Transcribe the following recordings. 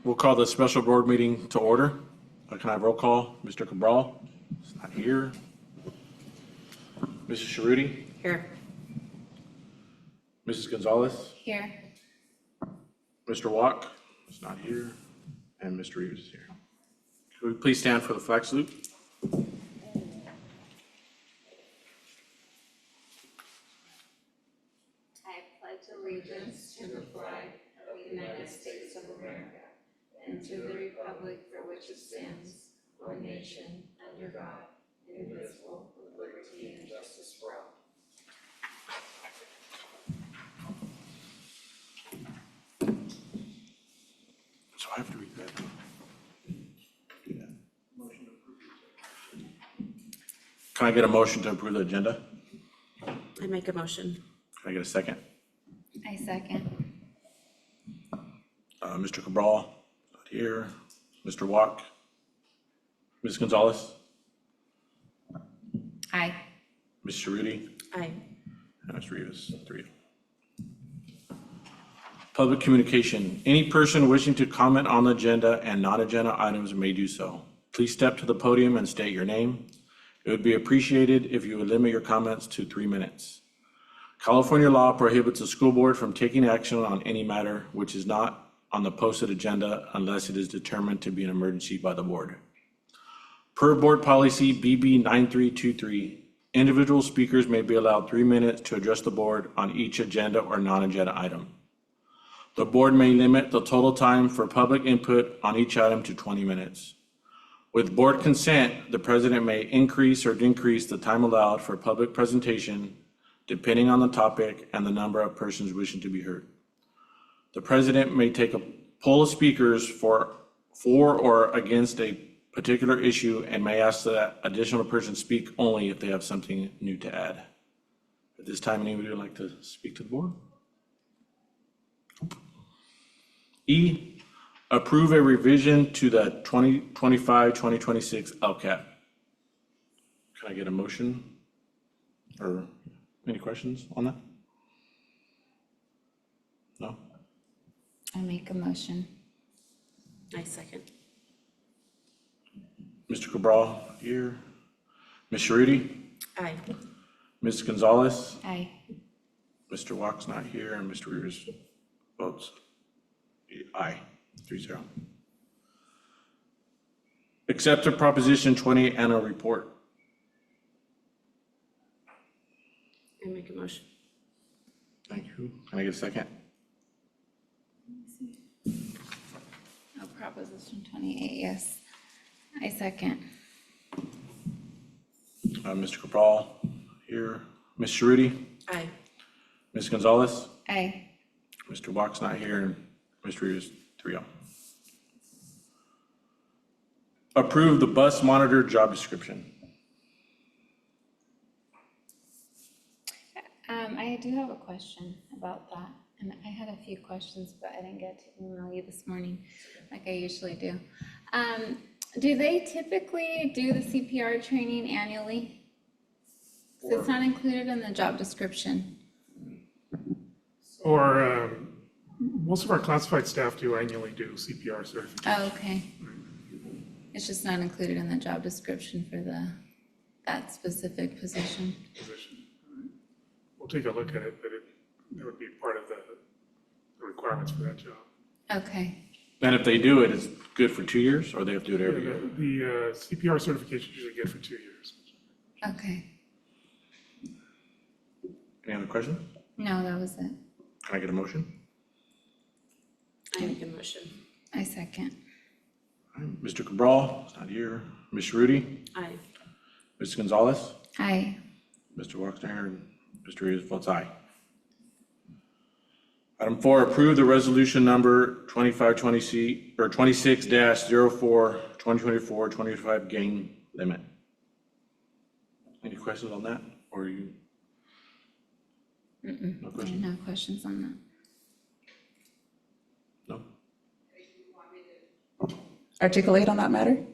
We'll call the special board meeting to order. Can I have roll call? Mr. Cabral is not here. Mrs. Sharuti? Here. Mrs. Gonzalez? Here. Mr. Walk is not here. And Mr. Reeves is here. Could we please stand for the flag salute? I pledge allegiance to the flag of the United States of America and to the republic for which it stands, one nation, under God, indivisible, with liberty and justice for all. So I have to read that. Can I get a motion to approve the agenda? I make a motion. Can I get a second? I second. Mr. Cabral, not here. Mr. Walk? Ms. Gonzalez? Aye. Ms. Sharuti? Aye. And Mr. Rivas, 3. Public communication. Any person wishing to comment on the agenda and non-agenda items may do so. Please step to the podium and state your name. It would be appreciated if you would limit your comments to 3 minutes. California law prohibits the school board from taking action on any matter which is not on the posted agenda unless it is determined to be an emergency by the board. Per board policy BB 9323, individual speakers may be allowed 3 minutes to address the board on each agenda or non-agenda item. The board may limit the total time for public input on each item to 20 minutes. With board consent, the president may increase or decrease the time allowed for public presentation depending on the topic and the number of persons wishing to be heard. The president may take a poll of speakers for or against a particular issue and may ask that additional persons speak only if they have something new to add. At this time, anybody would like to speak to the board? E, approve a revision to the 2025-2026 LCAP. Can I get a motion or any questions on that? No? I make a motion. I second. Mr. Cabral here. Ms. Sharuti? Aye. Ms. Gonzalez? Aye. Mr. Walk's not here and Mr. Rivers votes aye, 3-0. Accept the Proposition 20 annual report. I make a motion. Thank you. Can I get a second? Oh, Proposition 28, yes. I second. Mr. Cabral here. Ms. Sharuti? Aye. Ms. Gonzalez? Aye. Mr. Walk's not here and Mr. Rivers, 3-0. Approve the bus monitor job description. I do have a question about that, and I had a few questions, but I didn't get to email you this morning like I usually do. Do they typically do the CPR training annually? So it's not included in the job description. Or most of our classified staff do annually do CPR certification. Oh, okay. It's just not included in the job description for that specific position. We'll take a look at it, but it would be part of the requirements for that job. Okay. And if they do it, it's good for 2 years or they have to do it every year? The CPR certification is usually good for 2 years. Okay. Any other questions? No, that was it. Can I get a motion? I make a motion. I second. All right, Mr. Cabral is not here. Ms. Sharuti? Aye. Ms. Gonzalez? Aye. Mr. Walk's not here and Mr. Rivers votes aye. Item 4, approve the resolution number 2520C or 26-04 2024-2025 gain limit. Any questions on that? Or you? No questions? No questions on that. No? Articulate on that matter?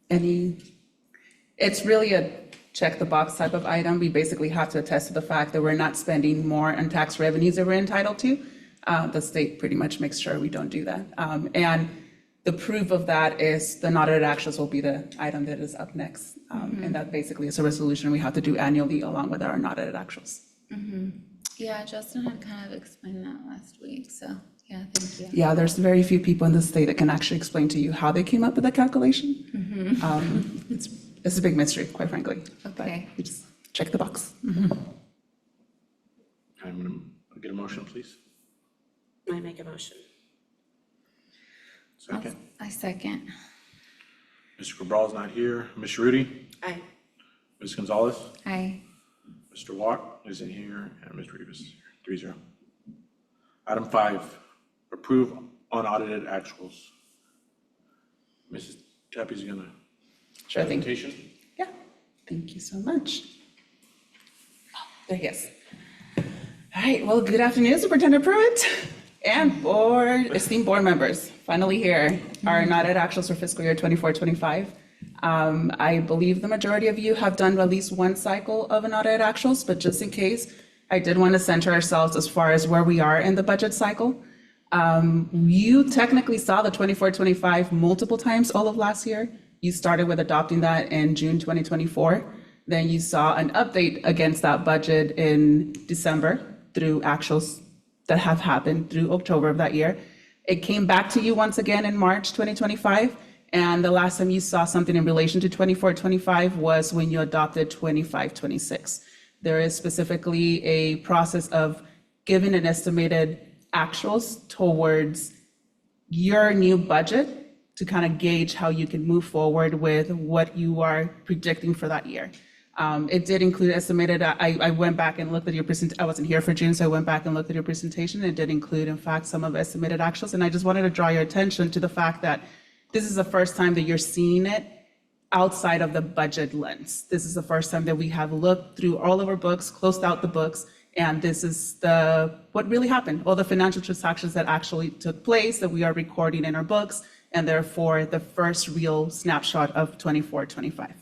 It's really a check the box type of item. We basically have to attest to the fact that we're not spending more on tax revenues that we're entitled to. The state pretty much makes sure we don't do that. And The proof of that is the non-audited actuals will be the item that is up next. And that basically is a resolution we have to do annually along with our non-audited actuals. Yeah, Justin had kind of explained that last week, so, yeah, thank you. Yeah, there's very few people in the state that can actually explain to you how they came up with that calculation. It's a big mystery, quite frankly. But Okay. we just check the box. I'm gonna get a motion, please. I make a motion. Second. I second. Mr. Cabral's not here. Ms. Rudy? Aye. Ms. Gonzalez? Aye. Mr. Watt isn't here, and Ms. Rivas is here. 3-0. Item 5, approve unaudited actuals. Mrs. Tappy's gonna. Sure thing. Presentation. Yeah, thank you so much. Oh, there he is. All right, well, good afternoon, Superintendent Pruitt and esteemed board members. Finally here, our audited actuals for fiscal year 24-25. I believe the majority of you have done at least one cycle of an audited actuals, but just in case, I did want to center ourselves as far as where we are in the budget cycle. You technically saw the 24-25 multiple times all of last year. You started with adopting that in June 2024. Then you saw an update against that budget in December through actuals that have happened through October of that year. It came back to you once again in March 2025. And the last time you saw something in relation to 24-25 was when you adopted 25-26. There is specifically a process of giving an estimated actuals towards your new budget to kind of gauge how you can move forward with what you are predicting for that year. It did include estimated, I went back and looked at your I wasn't here for June, so I went back and looked at your presentation. It did include, in fact, some of estimated actuals. And I just wanted to draw your attention to the fact that this is the first time that you're seeing it outside of the budget lens. This is the first time that we have looked through all of our books, closed out the books, and this is what really happened, all the financial transactions that actually took place that we are recording in our books, and therefore the first real snapshot of 24-25.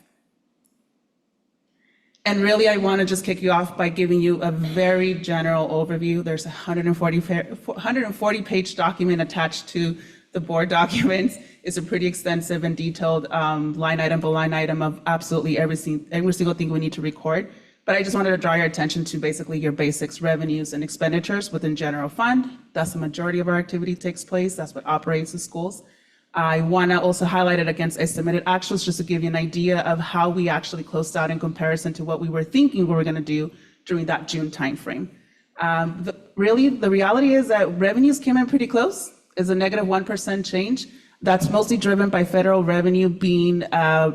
And really, I want to just kick you off by giving you a very general overview. There's a 140-page document attached to the board documents. It's a pretty extensive and detailed line item by line item of absolutely every single thing we need to record. But I just wanted to draw your attention to basically your basics, revenues and expenditures within general fund. That's the majority of our activity takes place. That's what operates the schools. I want to also highlight it against estimated actuals just to give you an idea of how we actually closed out in comparison to what we were thinking we were going to do during that June timeframe. Really, the reality is that revenues came in pretty close. It's a negative 1% change. That's mostly driven by federal revenue being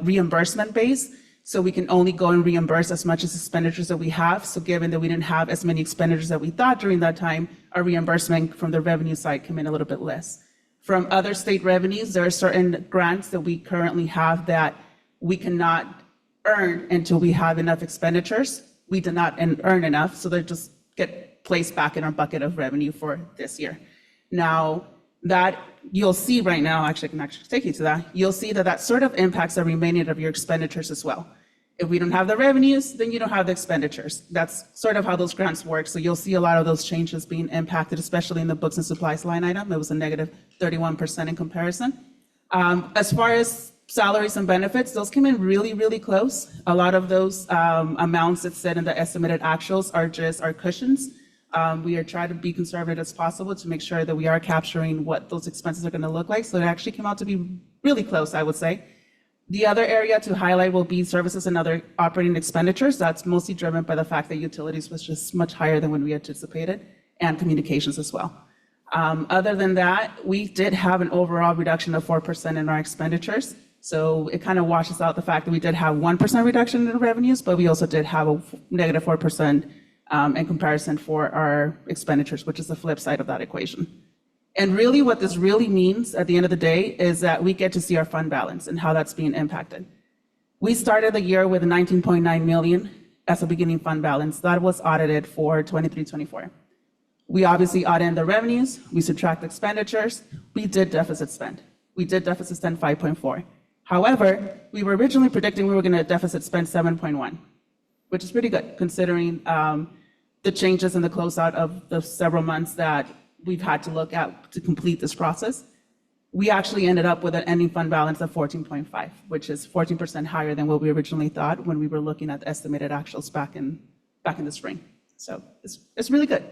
reimbursement based. So we can only go and reimburse as much as expenditures that we have. So given that we didn't have as many expenditures that we thought during that time, our reimbursement from the revenue side came in a little bit less. From other state revenues, there are certain grants that we currently have that we cannot earn until we have enough expenditures. We did not earn enough, so they just get placed back in our bucket of revenue for this year. Now, that you'll see right now, actually, I can actually take you to that. You'll see that that sort of impacts the remaining of your expenditures as well. If we don't have the revenues, then you don't have the expenditures. That's sort of how those grants work. So you'll see a lot of those changes being impacted, especially in the books and supplies line item. It was a negative 31% in comparison. As far as salaries and benefits, those came in really, really close. A lot of those amounts that sit in the estimated actuals are just our cushions. We are trying to be conservative as possible to make sure that we are capturing what those expenses are going to look like. So it actually came out to be really close, I would say. The other area to highlight will be services and other operating expenditures. That's mostly driven by the fact that utilities was just much higher than when we anticipated, and communications as well. Other than that, we did have an overall reduction of 4% in our expenditures. So it kind of washes out the fact that we did have 1% reduction in revenues, but we also did have a negative 4% in comparison for our expenditures, which is the flip side of that equation. And really what this really means at the end of the day is that we get to see our fund balance and how that's being impacted. We started the year with 19.9 million as a beginning fund balance. That was audited for 23-24. We obviously audited the revenues, we subtract expenditures, we did deficit spend. We did deficit spend 5.4. However, we were originally predicting we were going to deficit spend 7.1, which is pretty good considering the changes in the closeout of the several months that we've had to look at to complete this process. we actually ended up with an ending fund balance of 14.5, which is 14% higher than what we originally thought when we were looking at the estimated actuals back in the spring. So it's really good.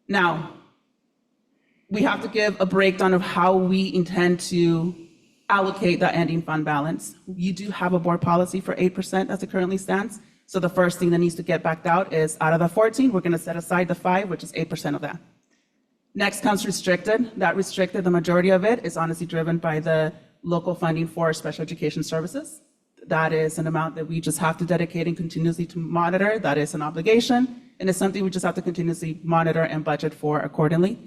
Now, we have to give a breakdown of how we intend to allocate that ending fund balance. You do have a board policy for 8% as it currently stands. So the first thing that needs to get backed out is out of the 14, we're going to set aside the 5, which is 8% of that. Next comes restricted. That restricted, the majority of it is honestly driven by the local funding for special education services. That is an amount that we just have to dedicate and continuously to monitor. That is an obligation, and it's something we just have to continuously monitor and budget for accordingly.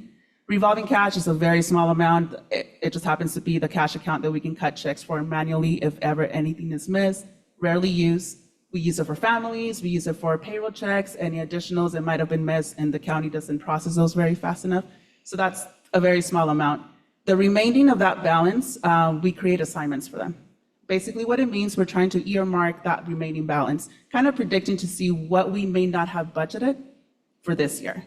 Revolving cash is a very small amount. It just happens to be the cash account that we can cut checks for manually if ever anything is missed, rarely used. We use it for families, we use it for payroll checks, any additionals that might have been missed, and the county doesn't process those very fast enough. So that's a very small amount. The remaining of that balance, we create assignments for them. Basically what it means, we're trying to earmark that remaining balance, kind of predicting to see what we may not have budgeted for this year.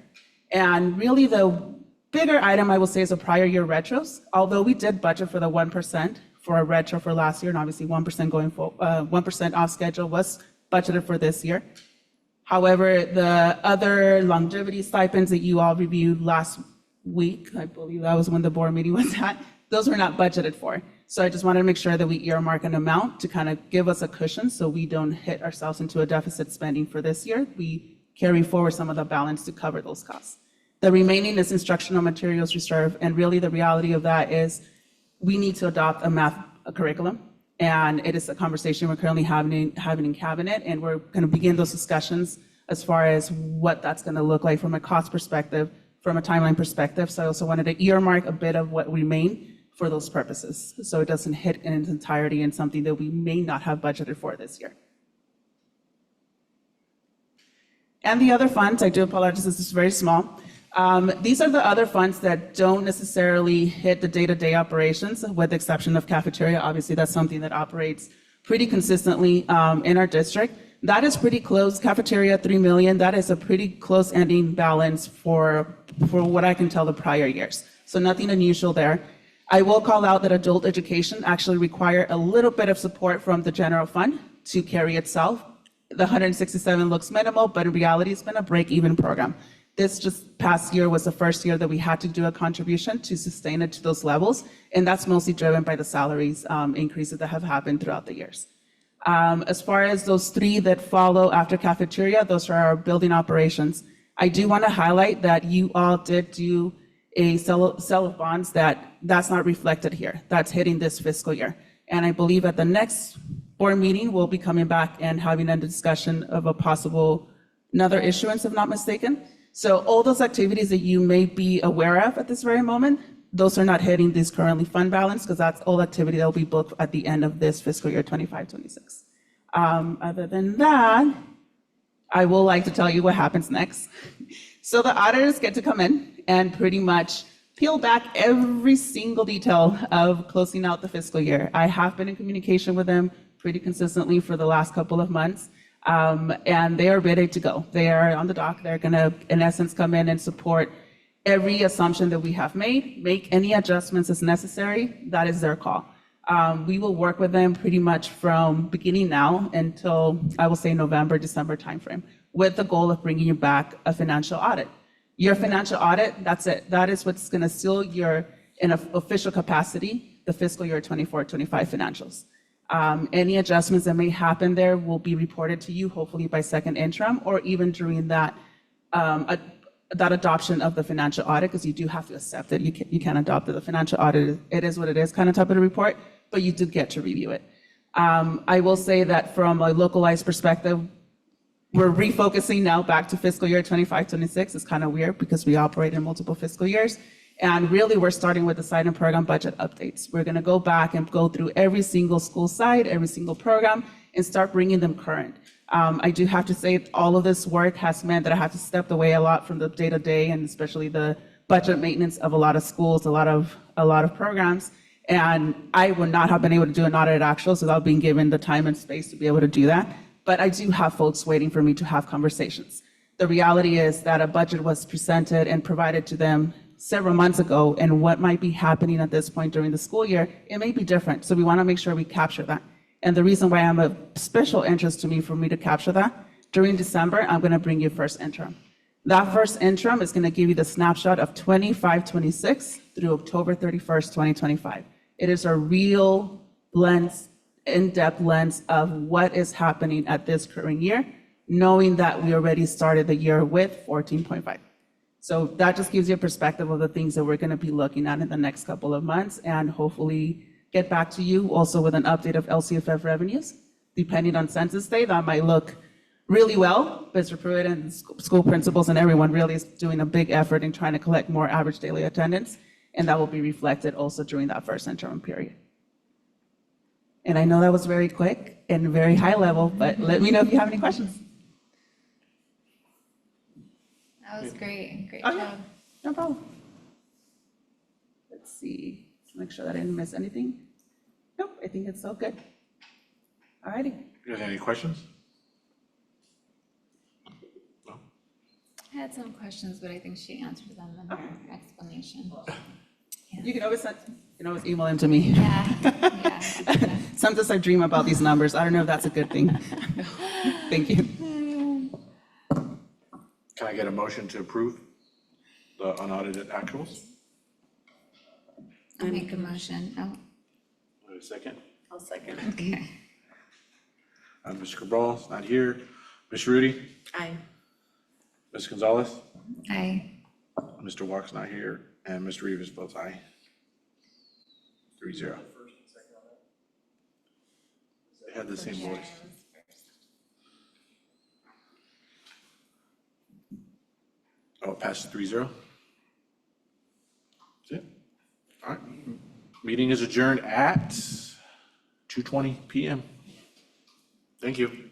And really the bigger item I will say is a prior year retros. Although we did budget for the 1% for a retro for last year, and obviously 1% going for 1% off schedule was budgeted for this year. However, the other longevity stipends that you all reviewed last week, I believe that was when the board meeting was at, those were not budgeted for. So I just wanted to make sure that we earmark an amount to kind of give us a cushion so we don't hit ourselves into a deficit spending for this year. We carry forward some of the balance to cover those costs. The remaining is instructional materials reserve, and really the reality of that is we need to adopt a curriculum, and it is a conversation we're currently having in cabinet, and we're going to begin those discussions as far as what that's going to look like from a cost perspective, from a timeline perspective. So I also wanted to earmark a bit of what remained for those purposes, so it doesn't hit in its entirety in something that we may not have budgeted for this year. And the other funds, I do apologize, this is very small. These are the other funds that don't necessarily hit the day-to-day operations, with the exception of cafeteria. Obviously, that's something that operates pretty consistently in our district. That is pretty close. Cafeteria, $3 million. That is a pretty close ending balance for what I can tell the prior years. So nothing unusual there. I will call out that adult education actually require a little bit of support from the general fund to carry itself. The 167 looks minimal, but in reality, it's been a break-even program. This just past year was the first year that we had to do a contribution to sustain it to those levels, and that's mostly driven by the salaries increases that have happened throughout the years. As far as those 3 that follow after cafeteria, those are our building operations. I do want to highlight that you all did do a sell of bonds that's not reflected here. That's hitting this fiscal year. And I believe at the next board meeting, we'll be coming back and having a discussion of a possible another issuance, if not mistaken. So all those activities that you may be aware of at this very moment, those are not hitting this currently fund balance, because that's all activity that will be booked at the end of this fiscal year 25-26. Other than that, I will like to tell you what happens next. So the auditors get to come in and pretty much peel back every single detail of closing out the fiscal year. I have been in communication with them pretty consistently for the last couple of months. And they are ready to go. They are on the dock. They're going to, in essence, come in and support every assumption that we have made, make any adjustments as necessary. That is their call. We will work with them pretty much from beginning now until, I will say, November, December timeframe, with the goal of bringing you back a financial audit. Your financial audit, that's it. That is what's going to seal your, in an official capacity, the fiscal year 24-25 financials. Any adjustments that may happen there will be reported to you, hopefully by second interim, or even during that that adoption of the financial audit, because you do have to accept it. You can't adopt it. The financial audit, it is what it is kind of type of report, but you do get to review it. I will say that from a localized perspective, we're refocusing now back to fiscal year 25-26. It's kind of weird because we operate in multiple fiscal years. And really, we're starting with the site and program budget updates. We're going to go back and go through every single school site, every single program, and start bringing them current. I do have to say all of this work has meant that I have to step away a lot from the day-to-day, and especially the budget maintenance of a lot of schools, a lot of programs. And I would not have been able to do an audit actuals without being given the time and space to be able to do that. But I do have folks waiting for me to have conversations. The reality is that a budget was presented and provided to them several months ago and what might be happening at this point during the school year, it may be different. So we want to make sure we capture that. And the reason why I'm a special interest to me for me to capture that, during December, I'm going to bring you first interim. That first interim is going to give you the snapshot of 25-26 through October 31st, 2025. It is a real lens, in-depth lens of what is happening at this current year, knowing that we already started the year with 14.5. So that just gives you a perspective of the things that we're going to be looking at in the next couple of months, and hopefully get back to you also with an update of LCFF revenues. Depending on census day, that might look really well. Mr. Pruitt and school principals and everyone really is doing a big effort in trying to collect more average daily attendance, and that will be reflected also during that first interim period. And I know that was very quick and very high level, but let me know if you have any questions. That was great, great Oh, yeah. job. No problem. Let's see, make sure that I didn't miss anything. Nope, I think it's all good. All righty. You guys have any questions? I had some questions, but I think she answered them in her explanation. You can always email them to me. Yeah, yeah. Sometimes I dream about these numbers. I don't know if that's a good thing. Thank you. Can I get a motion to approve the unaudited actuals? I'll make a motion. Oh, Wait a second. I'll second. okay. Mr. Cabral's not here. Ms. Rudy? Aye. Ms. Gonzalez? Aye. Mr. Walk's not here, and Mr. Rivas votes aye. 3-0. They had the same voice. Oh, it passes 3-0? That's it? All right. Meeting is adjourned at 2:20 PM. Thank you.